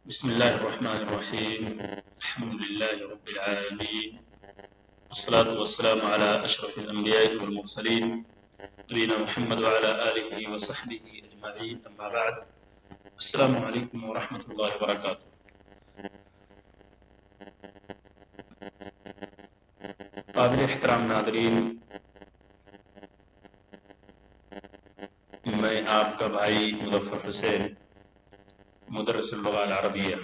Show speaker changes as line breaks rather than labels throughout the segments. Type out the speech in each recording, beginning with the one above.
بسم الله الرحمن الرحيم. الحمد لله رب العالمين، والصلاة والسلام على أشرف الأنبياء والمرسلين نبينا محمد وعلى آله وصحبه أجمعين، أما بعد. السلام عليكم ورحمة الله وبركاته. قابل احترام ناظرین، میں آپ کا بھائی مظفر حسین، مدرس اللغة العربیہ،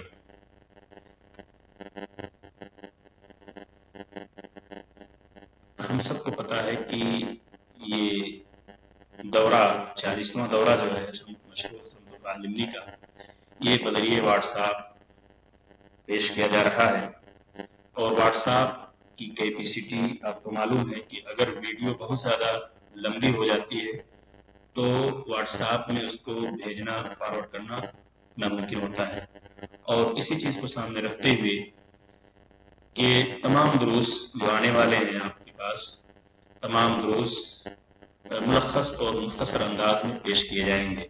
ہم سب کو پتا ہے کہ یہ دورہ 40واں دورہ جو ہے مشہور سمت العالمین کا، یہ بذریعہ واٹس ایپ پیش کیا جا رہا ہے۔ اور واٹس ایپ کی کیپیسٹی آپ کو معلوم ہے کہ اگر ویڈیو بہت زیادہ لمبی ہو جاتی ہے تو واٹس ایپ میں اس کو بھیجنا، فارورڈ کرنا ناممکن ہوتا ہے۔ اور اسی چیز کو سامنے رکھتے ہوئے کہ تمام دروس جو آنے والے ہیں آپ کے پاس، تمام دروس ملخص اور مختصر انداز میں پیش کیے جائیں گے،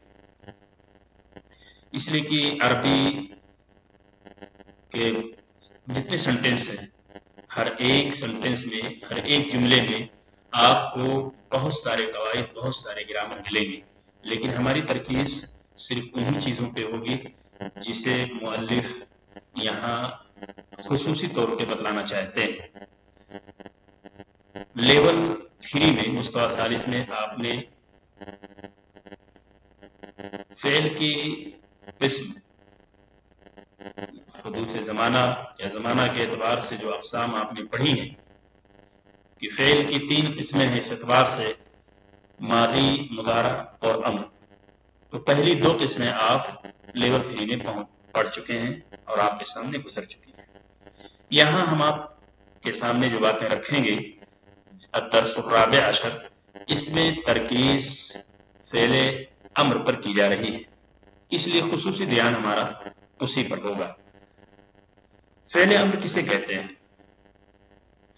اس لیے کہ عربی کے جتنے سنٹینس ہیں، ہر ایک سنٹینس میں، ہر ایک جملے میں آپ کو بہت سارے قواعد، بہت سارے گرامر ملیں گے، لیکن ہماری ترکیز صرف انہی چیزوں پہ ہوگی جسے مؤلف یہاں خصوصی طور پہ بتلانا چاہتے ہیں۔ لیول 3 میں، مستویٰ ثالث میں، آپ نے فعل کی قسم، حدوث زمانہ یا زمانہ کے اعتبار سے جو اقسام آپ نے پڑھی ہیں کہ فعل کی 3 قسمیں ہیں اس اعتبار سے، ماضی، مضارع اور امر۔ تو پہلی 2 قسمیں آپ لیول 3 میں پڑھ چکے ہیں اور آپ کے سامنے گزر چکی ہیں۔ یہاں ہم آپ کے سامنے جو باتیں رکھیں گے، الدرس الرابع عشر، اس میں ترکیز فعل امر پر کی جا رہی ہے، اس لیے خصوصی دھیان ہمارا اسی پر ہوگا۔ فعل امر کسے کہتے ہیں؟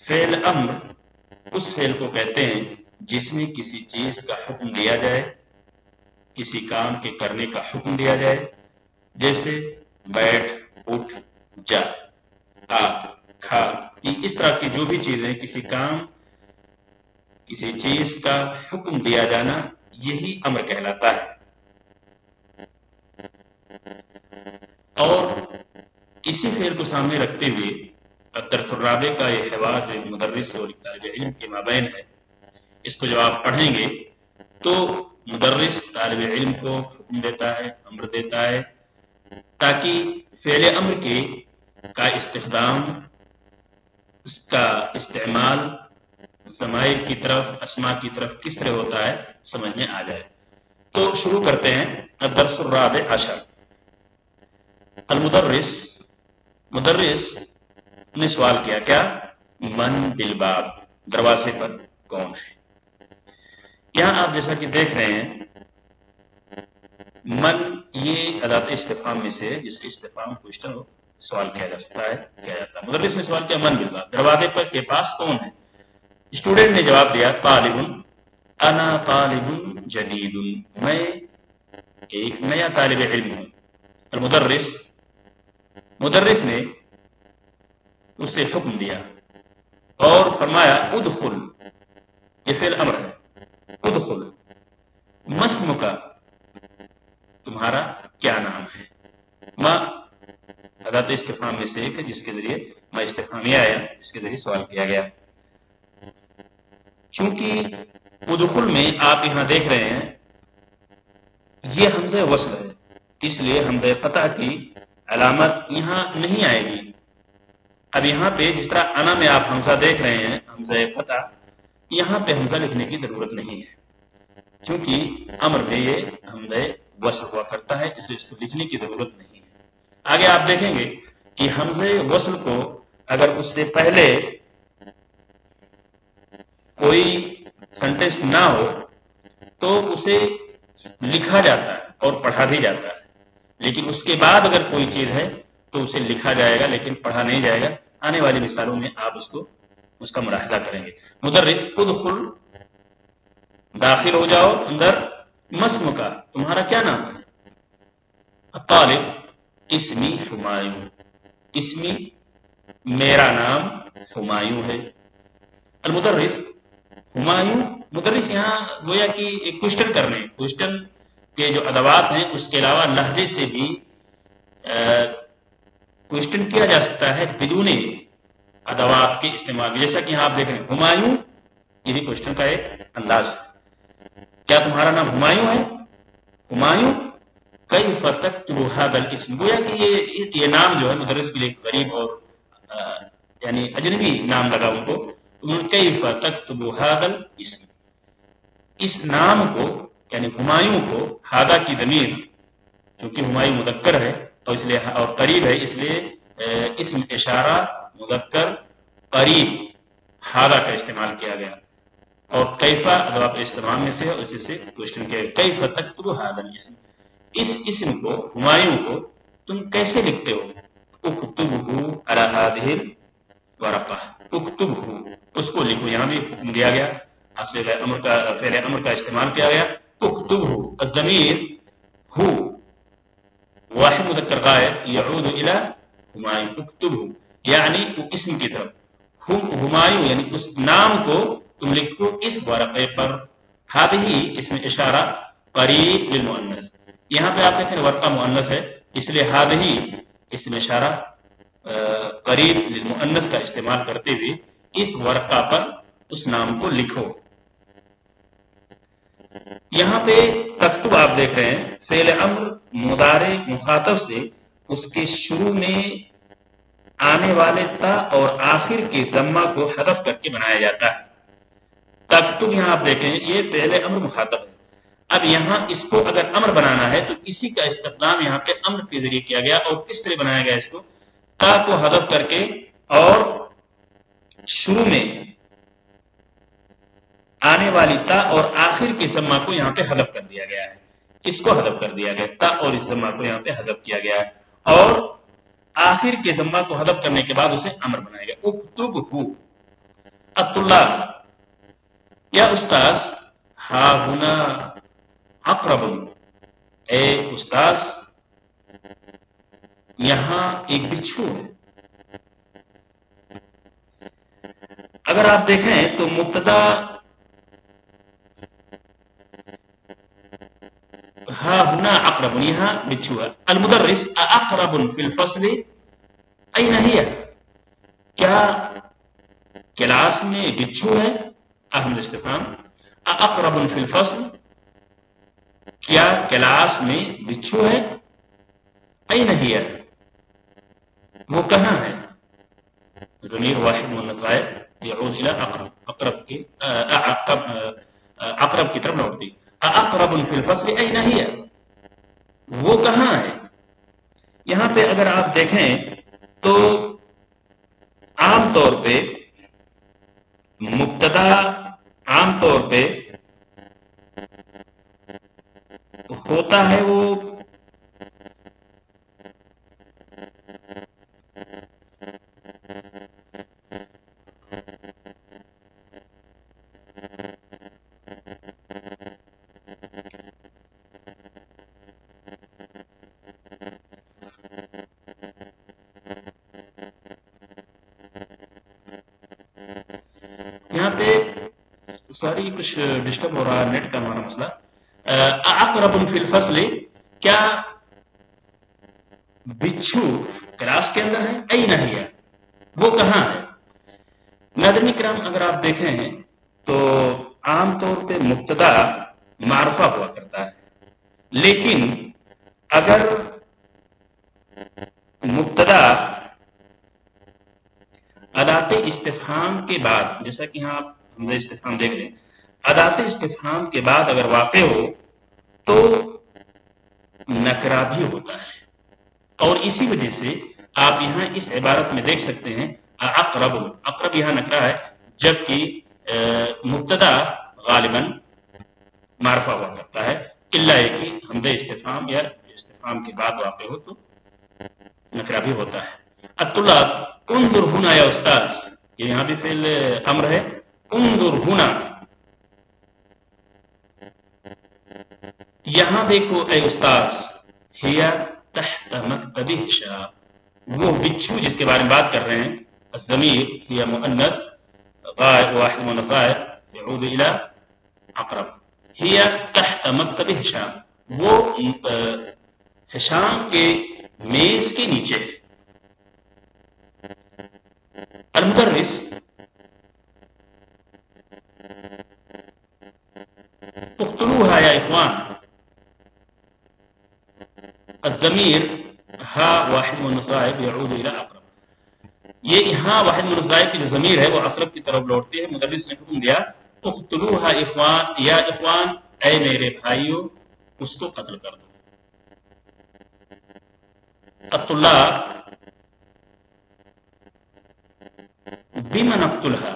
فعل امر اس فعل کو کہتے ہیں جس میں کسی چیز کا حکم دیا جائے، کسی کام کے کرنے کا حکم دیا جائے، جیسے بیٹھ، اٹھ، جا، آ، کھا، اس طرح کی جو بھی چیزیں، کسی کام، کسی چیز کا حکم دیا جانا، یہی امر کہلاتا ہے۔ اور اسی فعل کو سامنے رکھتے ہوئے الدرس الرابع کا یہ حوار جو مدرس اور طالب علم کے مابین ہے، اس کو جب آپ پڑھیں گے تو مدرس طالب علم کو حکم دیتا ہے، امر دیتا ہے، تاکہ فعل امر کا استخدام، اس کا استعمال ضمائر کی طرف، اسماء کی طرف کس طرح ہوتا ہے سمجھ میں آ جائے۔ تو شروع کرتے ہیں الدرس الرابع عشر۔ مدرس نے سوال کیا، کیا؟ من بالباب، دروازے پر کون ہے؟ یہاں آپ جیسا کہ دیکھ رہے ہیں، من یہ اداة استفہام میں سے، جس کے استفہام کوشچن سوال کیا جا سکتا ہے، کیا جاتا ہے۔ مدرس نے سوال کیا، من بالباب، دروازے پر کے پاس کون ہے؟ اسٹوڈنٹ نے جواب دیا، طالب، انا طالب جدید، میں ایک نیا طالب علم ہوں۔ مدرس نے اسے حکم دیا اور فرمایا، ادخل، یہ فعل امر ہے، ادخل، مسمک، تمہارا کیا نام ہے؟ ما اداة استفہام میں سے ایک ہے جس کے ذریعے ما استفہامیہ آیا، جس کے ذریعے سوال کیا گیا۔ چونکہ ادخل میں آپ یہاں دیکھ رہے ہیں یہ حمزہ وصل ہے، اس لیے حمزہ قطع کی علامت یہاں نہیں آئے گی۔ اب یہاں پہ جس طرح انا میں آپ حمزہ دیکھ رہے ہیں، حمزہ قطع، یہاں پہ حمزہ لکھنے کی ضرورت نہیں ہے، چونکہ امر میں یہ حمزہ وصل ہوا کرتا ہے، اس لیے اس کو لکھنے کی ضرورت نہیں ہے۔ آگے آپ دیکھیں گے کہ حمزہ وصل کو اگر اس سے پہلے کوئی سنٹینس نہ ہو تو اسے لکھا جاتا ہے اور پڑھا بھی جاتا ہے، لیکن اس کے بعد اگر کوئی چیز ہے تو اسے لکھا جائے گا لیکن پڑھا نہیں جائے گا۔ آنے والی مثالوں میں آپ اس کا ملاحظہ کریں گے۔ مدرس، ادخل، داخل ہو جاؤ اندر، مسم کا، تمہارا کیا نام ہے؟ طالب، اسمی ہمایوں، اسمی میرا نام ہمایوں ہے۔ المدرس ہمایوں، مدرس یہاں گویا کہ ایک کوشچن کرنے، کوشچن کے جو ادوات ہیں اس کے علاوہ لہجے سے بھی کوشچن کیا جا سکتا ہے بدون ادوات کے استعمال، جیسا کہ یہاں آپ دیکھ رہے ہیں ہمایوں، یہ بھی کوشچن کا ایک انداز ہے، کیا تمہارا نام ہمایوں ہے؟ ہمایوں کیف تکتب ھذا الاسم، گویا کہ یہ نام جو ہے مدرس کے لیے غریب اور یعنی اجنبی نام لگا ان کو، کیف تکتب ھذا الاسم، اس نام کو یعنی ہمایوں کو، ھذا کی ضمیر چونکہ ہمایوں مذکر ہے اور اس لیے اور قریب ہے، اس لیے اسم اشارہ مذکر قریب ھذا کا استعمال کیا گیا، اور کیفا ادوات استعمال میں سے ہے، اسی سے کوشچن کیا گیا کیف تکتب ھذا الاسم، اس اسم کو ہمایوں کو تم کیسے لکھتے ہو؟ اکتبہ علی ھذہ الورقہ، اکتبہ اس کو لکھو، یہاں بھی حکم دیا گیا، فعل امر کا استعمال کیا گیا، اکتبہ الضمیر ہو واحد مذکر غائب یعود الی ہمایوں، اکتبہ یعنی اسم کی طرف، ہمایوں یعنی اس نام کو تم لکھو اس ورقے پر، ھذہ اسم اشارہ قریب للمؤنث، یہاں پہ آپ دیکھیں ورقہ مؤنث ہے اس لیے ھذہ اسم اشارہ قریب للمؤنث کا استعمال کرتے ہوئے اس ورقہ پر اس نام کو لکھو۔ یہاں پہ تکتب آپ دیکھ رہے ہیں فعل امر مضارع مخاطب سے اس کے شروع میں آنے والے تا اور آخر کے ضمہ کو حذف کر کے بنایا جاتا ہے۔ تکتب یہاں آپ دیکھیں یہ فعل امر مخاطب ہے، اب یہاں اس کو اگر امر بنانا ہے تو اسی کا استخدام یہاں پہ امر کے ذریعے کیا گیا، اور کس طرح بنایا گیا اس کو؟ تا کو حذف کر کے اور شروع میں آنے والی تا اور آخر کے ضمہ کو یہاں پہ حذف کر دیا گیا ہے، اس کو حذف کر دیا گیا، تا اور اس ضمہ کو یہاں پہ حذف کیا گیا ہے، اور آخر کے ضمہ کو حذف کرنے کے بعد اسے امر بنایا گیا، اکتبہ الطلاب، یا استاذ ہا ہنا اقرب، اے استاذ یہاں ایک بچھو ہے۔ اگر آپ دیکھیں تو مبتدا ہا ہنا اقرب، یہاں بچھو ہے، المدرس اقرب فی الفصل این ہی، کیا کلاس میں بچھو ہے؟ احمد استفہام، اقرب فی الفصل کیا کلاس میں بچھو ہے؟ این ہی وہ کہاں ہے؟ ضمیر واحد مؤنث غائب یعود الی اقرب، اقرب کی طرف لوٹتی، اقرب فی الفصل این ہی وہ کہاں ہے؟ یہاں پہ اگر آپ دیکھیں تو عام طور پہ مبتدا عام طور پہ ہوتا ہے وہ یہاں پہ ساری کچھ ڈسٹرب ہو رہا ہے، نیٹ کا ہمارا مسئلہ، اقرب فی الفصل کیا بچھو کلاس کے اندر ہے؟ این ہی وہ کہاں ہے؟ ناظرین کرام اگر آپ دیکھیں تو عام طور پہ مبتدا معرفہ ہوا کرتا ہے، لیکن اگر مبتدا ادات استفہام کے بعد، جیسا کہ یہاں آپ حمزہ استفہام دیکھ لیں، ادات استفہام کے بعد اگر واقع ہو تو نکرہ بھی ہوتا ہے، اور اسی وجہ سے آپ یہاں اس عبارت میں دیکھ سکتے ہیں اقرب، اقرب یہاں نکرہ ہے جبکہ مبتدا غالباً معرفہ ہوا کرتا ہے، الا کہ حمزہ استفہام یا استفہام کے بعد واقع ہو تو نکرہ بھی ہوتا ہے۔ الطلاب انظر ہنا یا استاذ، یہ یہاں بھی فعل امر ہے، انظر ہنا یہاں دیکھو اے استاذ، ہی تحت مکتب ہشام، وہ بچھو جس کے بارے میں بات کر رہے ہیں، الضمیر هي مؤنث غائب واحد من الغائب يعود الى اقرب، هي تحت مکتب ہشام، وہ ہشام کے میز کے نیچے ہے۔ المدرس اقتلوها یا اخوان، الضمیر ہا واحد مؤنث غائب يعود الى اقرب، یہ یہاں واحد مؤنث غائب کی جو ضمیر ہے وہ اقرب کی طرف لوٹتی ہے۔ مدرس نے حکم دیا اقتلوها اخوان یا اخوان، اے میرے بھائیوں اس کو قتل کر دو۔ الطلاب بما نقتلها،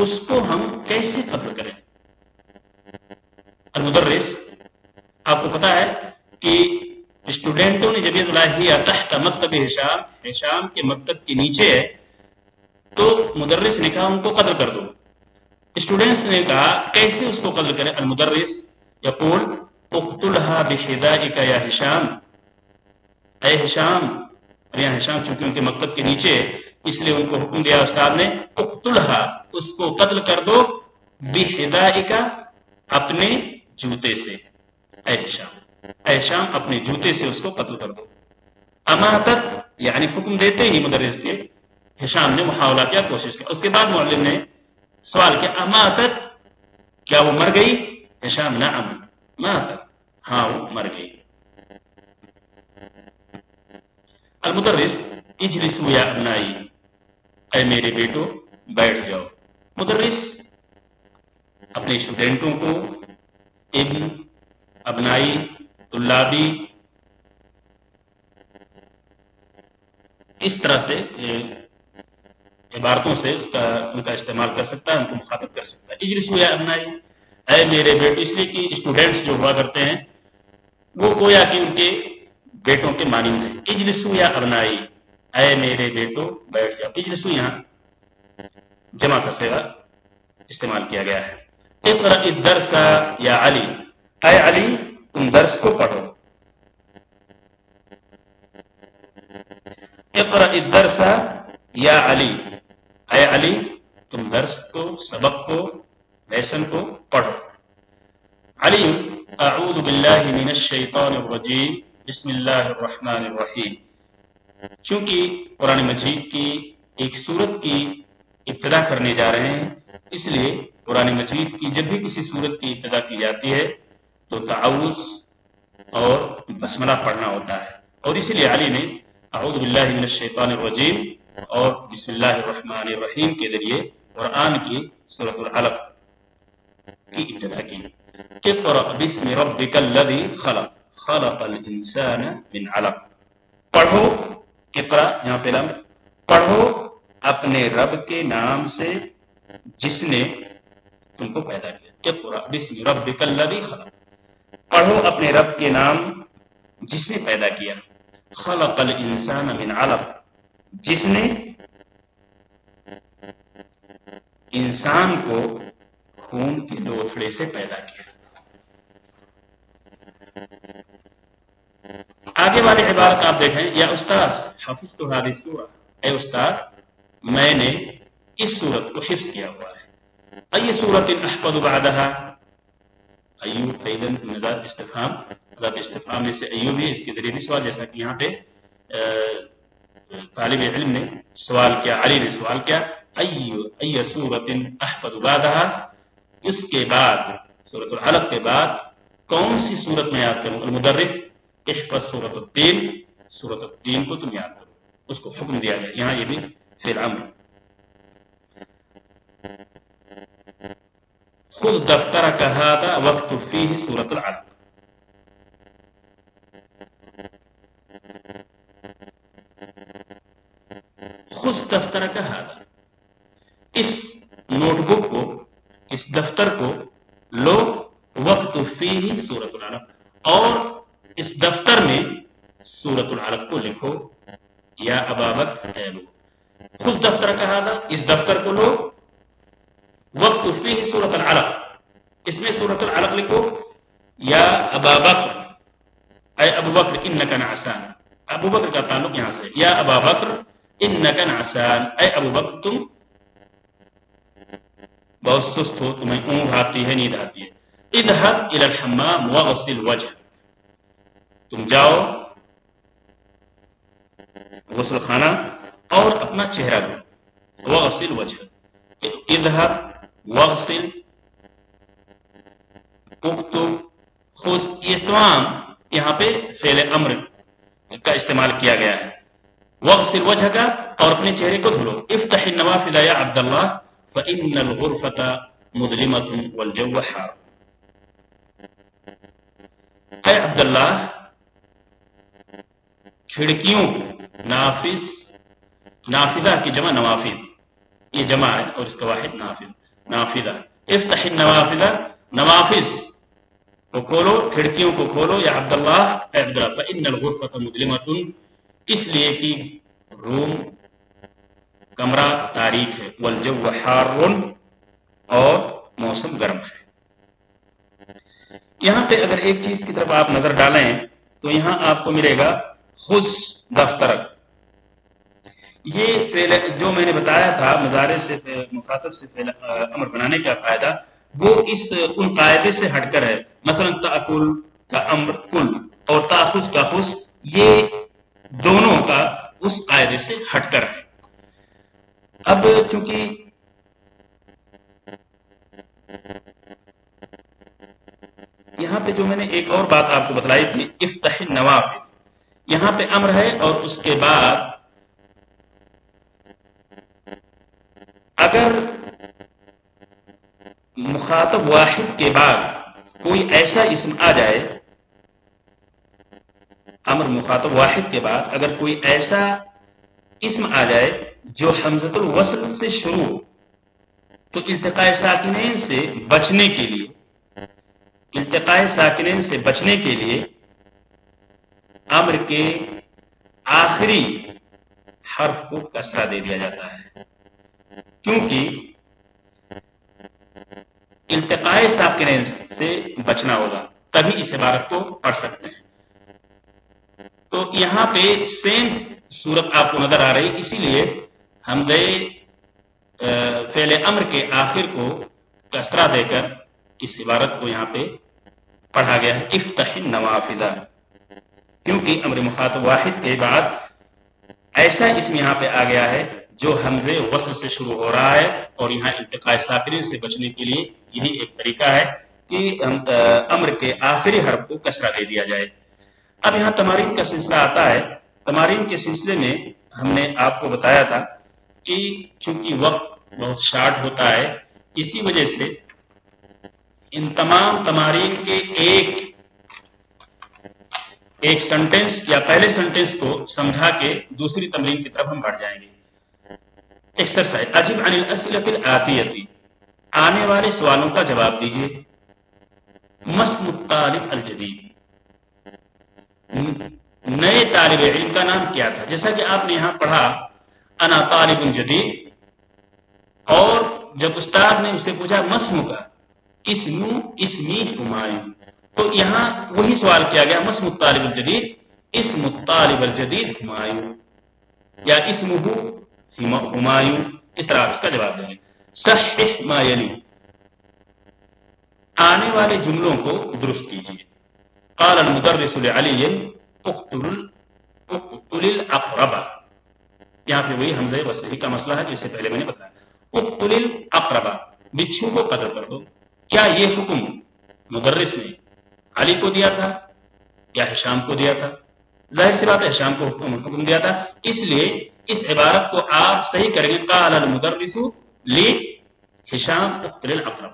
اس کو ہم کیسے قتل کریں؟ المدرس، آپ کو پتا ہے کہ اسٹوڈنٹوں نے جب یہ لاہیا تحت مکتب ہشام، ہشام کے مکتب کے نیچے ہے، تو مدرس نے کہا ان کو قتل کر دو۔ اسٹوڈنٹس نے کہا کیسے اس کو قتل کریں؟ المدرس یقول اقتلها بحذائک یا ہشام، اے ہشام، اور یہاں ہشام چونکہ ان کے مکتب کے نیچے ہے اس لیے ان کو حکم دیا استاد نے اقتلها، اس کو قتل کر دو، بحذائک، اپنے جوتے سے، اے ہشام، اے ہشام اپنے جوتے سے اس کو قتل کر دو۔ اماتت یعنی حکم دیتے ہی مدرس کے ہشام نے محاولہ کیا، کوشش کیا۔ اس کے بعد معلم نے سوال کیا اماتت، کیا وہ مر گئی؟ ہشام نعم ماتت، ہاں وہ مر گئی۔ المدرس اجلسوا یا ابنائی، اے میرے بیٹو بیٹھ جاؤ۔ مدرس اپنے اسٹوڈنٹوں کو ابن، ابنائی، طلابی اس طرح سے عبارتوں سے ان کا استعمال کر سکتا ہے، ان کو مخاطب کر سکتا ہے۔ اجلسوا یا ابنائی، اے میرے بیٹو، اس لیے کہ اسٹوڈنٹس جو ہوا کرتے ہیں وہ گویا کہ ان کے بیٹوں کے مانند ہیں۔ اجلسوا یا ابنائی، اے میرے بیٹو بیٹھ جاؤ۔ اجلسوا یہاں جمع کا صیغہ استعمال کیا گیا ہے۔ اقرأ الدرس یا علی، اے علی تم درس کو پڑھو۔ اقرأ الدرس یا علی، اے علی تم درس کو، سبق کو، لیسن کو پڑھو۔ علی اعوذ باللہ من الشیطان الرجیم بسم اللہ الرحمن الرحیم، چونکہ قرآن مجید کی ایک سورت کی ابتدا کرنے جا رہے ہیں اس لیے قرآن مجید کی جب بھی کسی سورت کی ابتدا کی جاتی ہے تو تعوذ اور بسملہ پڑھنا ہوتا ہے، اور اسی لیے علی نے اعوذ باللہ من الشیطان الرجیم اور بسم اللہ الرحمن الرحیم کے ذریعے قرآن کی سورۃ العلق کی ابتدا کی۔ اقرأ بسم ربک الذی خلق، خلق الانسان من علق، پڑھو، اقرأ یہاں پہ لام، پڑھو اپنے رب کے نام سے جس نے تم کو پیدا کیا۔ اقرأ بسم ربک الذی خلق، پڑھو اپنے رب کے نام جس نے پیدا کیا۔ خلق الانسان من علق، جس نے انسان کو خون کے لوتھڑے سے پیدا کیا۔ آگے والی عبارت آپ دیکھیں، یا استاذ حفظت هذه السورة، اے استاد میں نے اس سورت کو حفظ کیا ہوا ہے۔ ای سورت احفظ بعدها، ایوب ایدن ندات استفہام، ندات استفہام میں سے ایوب ہے، اس کے ذریعے بھی سوال، جیسا کہ یہاں پہ طالب علم نے سوال کیا، علی نے سوال کیا ای سورت احفظ بعدها، اس کے بعد سورۃ العلق کے بعد کون سی سورت میں یاد کروں؟ المدرس احفظ سورۃ التین، سورۃ التین کو تم یاد کرو، اس کو حکم دیا گیا، یہاں یہ بھی فعل امر۔ خذ دفترک ھذا واکتب فیہ سورۃ العلق، خذ دفترک ھذا، اس نوٹ بک کو، اس دفتر کو لو، واکتب فیہ سورۃ العلق، اور اس دفتر میں سورۃ العلق کو لکھو، یا ابا بکر اے لو، خذ دفترک ھذا، اس دفتر کو لو، واکتب فیہ سورۃ العلق، اس میں سورۃ العلق لکھو، یا ابا بکر اے ابو بکر انک نعسان، ابو بکر کا تعلق یہاں سے، یا ابا بکر انک نعسان، اے ابو بکر تم بہت سست ہو، تمہیں اونگ آتی ہے، نیند آتی ہے۔ اذهب الى الحمام واغسل وجه، تم جاؤ غسل خانہ اور اپنا چہرہ دھو، واغسل وجه، اذهب واغسل اکتب خذ، یہ تمام یہاں پہ فعل امر کا استعمال کیا گیا ہے۔ واغسل وجہ کا، اور اپنے چہرے کو دھلو۔ افتح النوافذ یا عبد اللہ فإن الغرفة مظلمة والجو حار، اے عبداللہ کھڑکیوں کو، نافذ نافذہ کی جمع نوافذ، یہ جمع ہے اور اس کا واحد نافذ، نافذہ، افتح النوافذ، نوافذ کو کھولو، کھڑکیوں کو کھولو، یا عبداللہ اے عبداللہ، فإن الغرفة مظلمة، اس لیے کہ روم کمرہ تاریک ہے، والجو حار، اور موسم گرم ہے۔ یہاں پہ اگر ایک چیز کی طرف آپ نظر ڈالیں تو یہاں آپ کو ملے گا خذ دفترک، یہ فعل جو میں نے بتایا تھا مضارع سے مخاطب سے فعل امر بنانے کا فائدہ، وہ ان قاعدے سے ہٹ کر ہے۔ مثلا تأکل کا امر کل اور تأخذ کا خذ، یہ دونوں کا اس قاعدے سے ہٹ کر ہے۔ اب چونکہ یہاں پہ جو میں نے ایک اور بات آپ کو بتلائی تھی، افتح النوافذ، یہاں پہ امر ہے اور اس کے بعد اگر مخاطب واحد کے بعد کوئی ایسا اسم آ جائے، امر مخاطب واحد کے بعد اگر کوئی ایسا اسم آ جائے جو حمزۃ الوصل سے شروع ہو، تو التقاء ساکنین سے بچنے کے لیے، التقاء ساکنین سے بچنے کے لیے امر کے آخری حرف کو کسرہ دے دیا جاتا ہے، کیونکہ التقاء ساکنین سے بچنا ہوگا، تبھی اس عبارت کو پڑھ سکتے ہیں۔ تو یہاں پہ سیم صورت آپ کو نظر آ رہی، اسی لیے حمزہ فعل امر کے آخر کو کسرہ دے کر اس عبارت کو یہاں پہ پڑھا گیا ہے، افتح النوافذ، کیونکہ امر مخاطب واحد کے بعد ایسا اسم یہاں پہ آ گیا ہے جو حمزے وصل سے شروع ہو رہا ہے، اور یہاں التقاء ساکنین سے بچنے کے لیے یہی ایک طریقہ ہے کہ امر کے آخری حرف کو کسرہ دے دیا جائے۔ اب یہاں تمارین کا سلسلہ آتا ہے۔ تمارین کے سلسلے میں ہم نے آپ کو بتایا تھا کہ چونکہ وقت بہت شارٹ ہوتا ہے، اسی وجہ سے ان تمام تمارین کے ایک سنٹنس یا پہلے سنٹنس کو سمجھا کے دوسری تمرین کی طرف ہم بڑھ جائیں گے۔ ایکسرسائز، اجب عن الاسئلۃ الآتیۃ، آنے والے سوالوں کا جواب دیجیے۔ ما اسم الطالب الجدید، نئے طالب علم کا نام کیا تھا؟ جیسا کہ آپ نے یہاں پڑھا انا طالب جدید، اور جب استاد نے اسے پوچھا مسم کا، اسمی ہمایوں، تو یہاں وہی سوال کیا گیا، مسم الطالب الجدید، اسم الطالب الجدید ہمایوں، یا اسمہ ہمایوں، اس طرح آپ اس کا جواب دیں گے۔ صحح ما یلی، آنے والے جملوں کو درست کیجیے۔ قال المدرس لعلی اقتل الاقرب، یہاں پہ وہی حمزہ وصل کا مسئلہ ہے جسے پہلے میں نے بتایا، اقتل الاقرب، بچھو کو قتل کر دو۔ کیا یہ حکم مدرس نے علی کو دیا تھا یا ہشام کو دیا تھا؟ ظاہر سی بات ہے ہشام کو حکم دیا تھا، اس لیے اس عبارت کو آپ صحیح کریں گے، قال المدرس لہشام اقتل الاقرب۔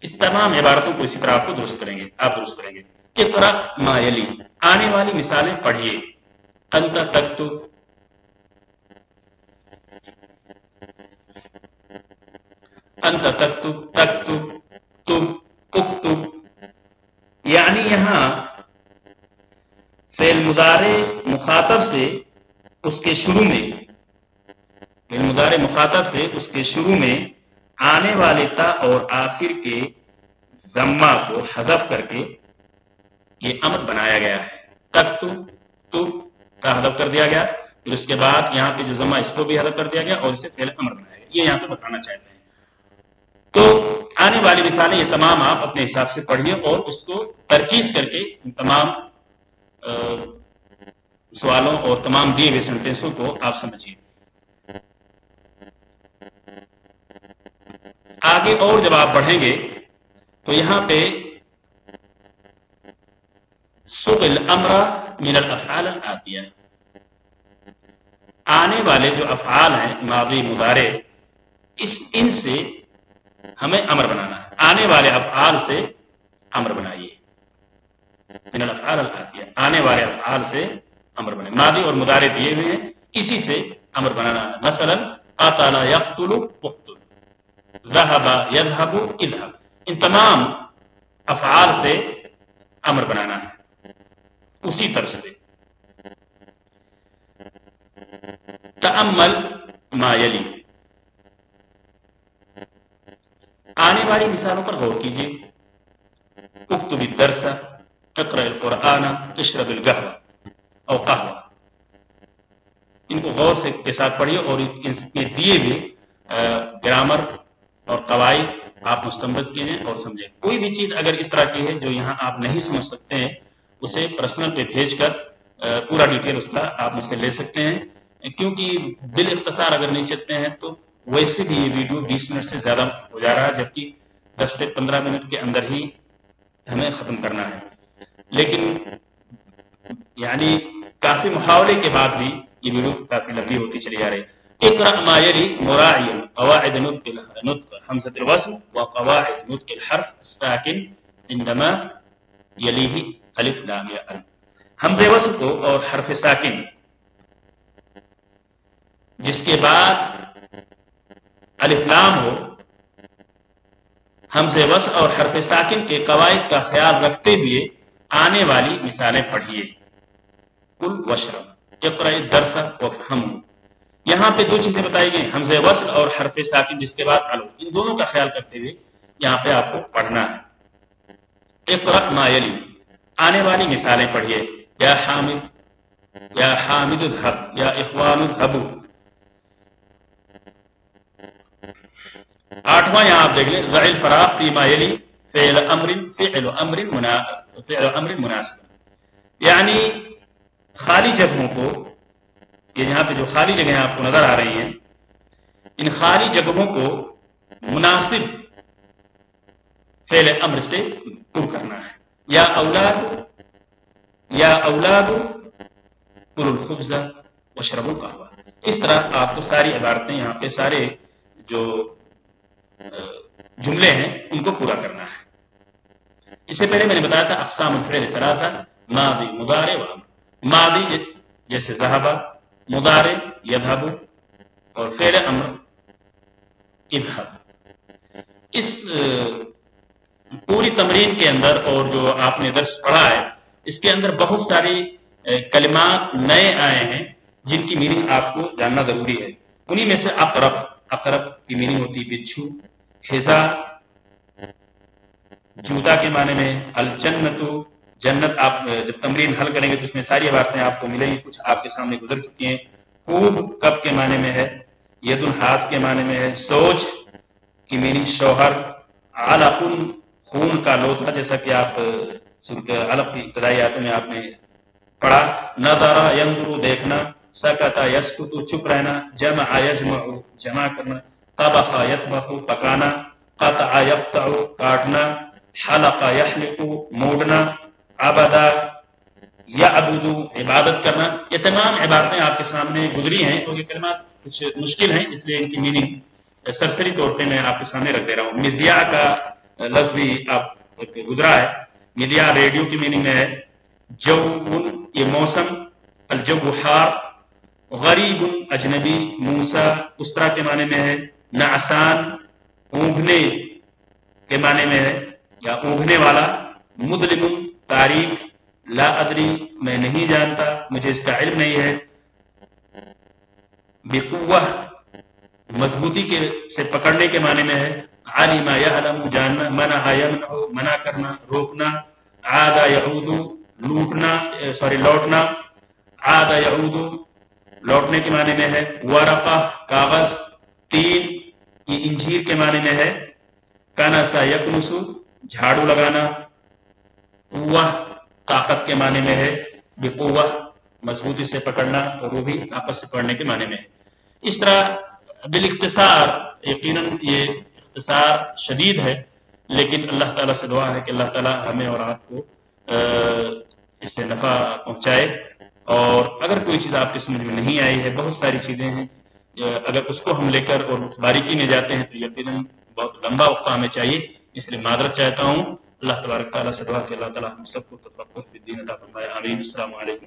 اس تمام عبارتوں کو اسی طرح آپ کو درست کریں گے، آپ درست کریں گے۔ اقرأ ما یلی، آنے والی مثالیں پڑھیے۔ انت تکتب، انت تکتب، تکتب، تب، اکتب، یعنی یہاں فعل مضارع مخاطب سے اس کے شروع میں، فعل مضارع مخاطب سے اس کے شروع میں آنے والے تا اور آخر کے ضمہ کو حذف کر کے یہ امر بنایا گیا ہے. تو کا حذف کر دیا گیا، پھر اس کے بعد یہاں پہ جو ضمہ اس کو بھی حذف کر دیا گیا اور اسے فعل امر بنایا گیا. یہ یہاں پہ بتانا چاہتے ہیں. تو آنے والی مثالیں یہ تمام آپ اپنے حساب سے پڑھیے اور اس کو ترکیز کر کے ان تمام سوالوں اور تمام دیے ہوئے سینٹینسوں کو آپ سمجھیے. آگے اور جب آپ پڑھیں گے تو یہاں پہ سوق الامر من الافعال الاتیہ، آنے والے جو افعال ہیں ماضی مضارع، ان سے ہمیں امر بنانا ہے. آنے والے افعال سے امر بنائیے. من الافعال الاتیہ، آنے والے افعال سے امر بنائیے. ماضی اور مضارع دیے ہوئے ہیں، اسی سے امر بنانا ہے. مثلا قتل یقتل اقتل، ذهب يذهب اذهب، ان تمام افعال سے امر بنانا ہے اسی طرح سے. تأمل ما یلی، آنے والی مثالوں پر غور کیجیے. اکتب الدرس، اقرأ القرآن، اشرب القهوہ او قہوہ. ان کو غور سے کے ساتھ پڑھیے اور ان کے دیے ہوئے گرامر اور قواعد آپ مستمد کیجیے اور سمجھیں. کوئی بھی چیز اگر اس طرح کی ہے جو یہاں آپ نہیں سمجھ سکتے ہیں، اسے پرسنل پہ بھیج کر پورا ڈیٹیل اس کا آپ مجھ سے لے سکتے ہیں. کیونکہ بال اختصار اگر نہیں چلتے ہیں تو ویسے بھی یہ ویڈیو 20 منٹ سے زیادہ ہو جا رہا ہے، جبکہ 10 سے 15 منٹ کے اندر ہی ہمیں ختم کرنا ہے. لیکن یعنی کافی محاولے کے بعد بھی یہ ویڈیو کافی لمبی ہوتی چلی جا رہی ہے. اقرأ ما يلي مراعيا قواعد نطق حمزة الوصل وقواعد نطق الحرف الساكن عندما يليه الف لام یا الف. حمزہ وصل کو اور حرف ساکن جس کے بعد الف لام ہو، حمزہ وصل اور حرف ساکن کے قواعد کا خیال رکھتے ہوئے آنے والی مثالیں پڑھیے. کل وشرب، اقرأ الدرس وافهمه. یہاں پہ دو چیزیں بتائی گئی، حمزہ وصل اور حرف ساکن جس کے بعد الف، ان دونوں کا خیال کرتے ہوئے یہاں پہ آپ کو پڑھنا ہے. اقرأ ما یلی، آنے والی مثالیں پڑھیے. یا حامد اذهب، یا اخوان اذهبوا. آٹھواں یہاں آپ دیکھ لیں، ضع الفراغ فیما یلی فعل امر مناسب، یعنی خالی جگہوں کو، یہ یہاں پہ جو خالی جگہیں آپ کو نظر آ رہی ہیں، ان خالی جگہوں کو مناسب فعل امر سے پر کرنا ہے. یا اولاد کلوا الخبز واشربوا القهوہ. اس طرح آپ کو ساری عبارتیں، یہاں پہ سارے جو جملے ہیں ان کو پورا کرنا ہے. اس سے پہلے میں نے بتایا تھا اقسام الفعل ثلاثہ، ماضی مضارع و امر. ماضی جیسے ذهب، مضارع یذهب، اور فعل امر اذهب. اس پوری تمرین کے اندر اور جو آپ نے درس پڑھا ہے، اس کے اندر بہت ساری کلمات نئے آئے ہیں جن کی میننگ آپ کو جاننا ضروری ہے. انہی میں سے اقرب کی میننگ ہوتی بچھو، حذا جوتا کے معنی میں، الجنت جنت. آپ جب تمرین حل کریں گے تو اس میں ساری باتیں آپ کو ملیں گی، کچھ آپ کے سامنے گزر چکی ہیں. خوب کب کے معنی میں ہے، ید ہاتھ کے معنی میں ہے. سوچ کی میننگ شوہر. علق خون کا لوتھا، جیسا کہ آپ علق کی ابتدائی آیتوں میں آپ نے پڑھا. نظر ینظر دیکھنا. سکت یسکت چپ رہنا. جمع یجمع جمع کرنا. طبخ یطبخ پکانا. قطع یقطع کاٹنا. حلق یحلق موڑنا. عبد یعبد عبادت کرنا. یہ تمام عبارتیں آپ کے سامنے گزری ہیں، اور یہ کلمات کچھ مشکل ہیں، اس لیے ان کی میننگ سرسری طور پہ میں آپ کے سامنے رکھ دے رہا ہوں. مذیاع کا لفظ بھی آپ گزرا ہے. مذیاع ریڈیو کی میننگ میں ہے. جو یہ موسم، الجو حار. غریب اجنبی. موسیٰ اسرا کے معنی میں ہے. نعسان اونگنے کے معنی میں ہے یا اونگنے والا. مظلم تاریخ. لا ادری میں نہیں جانتا، مجھے اس کا علم نہیں ہے. بقوہ مضبوطی کے سے پکڑنے کے معنی میں ہے. علم یعلم جاننا، منع یمنع منع کرنا روکنا، عاد یعود لوٹنا، عاد یعود لوٹنے کے معنی میں ہے، ورقہ کاغذ، تین یہ انجیر کے معنی میں ہے، کنسا یکنس جھاڑو لگانا، قوہ طاقت کے معنی میں ہے، بقوہ مضبوطی سے پکڑنا، اور وہ بھی طاقت سے پکڑنے کے معنی میں ہے۔ اس طرح بالاختصار، یقیناً یہ اختصار شدید ہے، لیکن اللہ تعالیٰ سے دعا ہے کہ اللہ تعالیٰ ہمیں اور آپ کو اس سے نفع پہنچائے، اور اگر کوئی چیز آپ کی سمجھ میں نہیں آئی ہے، بہت ساری چیزیں ہیں، اگر اس کو ہم لے کر اور اس باریکی میں جاتے ہیں تو یقیناً بہت لمبا وقت ہمیں چاہیے، اس لیے معذرت چاہتا ہوں۔ اللہ تبارک تعالیٰ سے دعا کہ اللہ تعالیٰ ہم سب کو تفقہ فی الدین عطا فرمائے، آمین۔ السلام علیکم۔